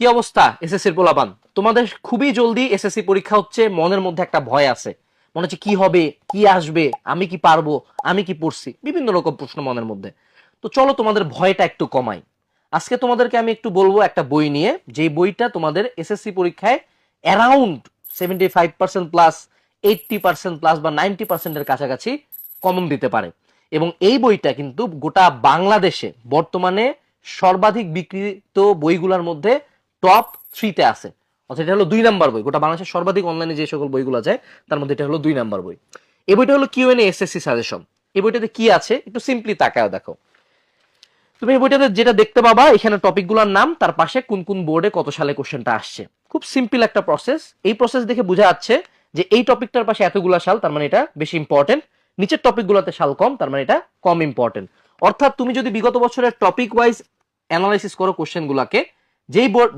কি অবস্থা এসএসসির পোলাপান? তোমাদের খুবই জলদি এসএসসি পরীক্ষা হচ্ছে, মনের মধ্যে একটা ভয় আছে, মনে হচ্ছে কি হবে, কি আসবে, আমি কি পারবো, আমি কি পড়ছি, বিভিন্ন রকম প্রশ্ন মনের মধ্যে। তো চলো তোমাদের ভয়টা একটু কমাই। আজকে তোমাদেরকে আমি একটু বলবো একটা বই নিয়ে, যে বইটা তোমাদের এসএসসি পরীক্ষায় অ্যারাউন্ড 75% প্লাস, 80% প্লাস বা 90% এর কাছাকাছি কমন দিতে পারে। এবং এই বইটা কিন্তু গোটা বাংলাদেশে বর্তমানে সর্বাধিক বিক্রিত বইগুলোর মধ্যে টপ 3-তে আছে। অর্থাৎ এটা হলো 2 নাম্বার বই, গোটা বাংলাদেশের সর্বাধিক অনলাইনে যে সকল বইগুলো আছে তার মধ্যে এটা হলো 2 নাম্বার বই। এই বইটা হলো কিউএনএ এসএসসি সাজেশন। এই বইটাতে কি আছে একটু সিম্পলি তাকায় দেখো। তুমি এই বইটাতে যেটা দেখতে পাবা, এখানে টপিকগুলোর নাম, তার পাশে কোন কোন বোর্ডে কত সালে কোশ্চেনটা আসছে। খুব সিম্পল একটা প্রসেস। এই প্রসেস দেখে বোঝা যাচ্ছে যে এই টপিকটার পাশে এতগুলা সাল, তার মানে এটা বেশি ইম্পর্টেন্ট। নিচের টপিকগুলোতে সাল কম, তার মানে এটা কম ইম্পর্টেন্ট। অর্থাৎ তুমি যদি বিগত বছরের টপিক ওয়াইজ অ্যানালাইসিস করো কোশ্চেনগুলোকে, যেই বোর্ড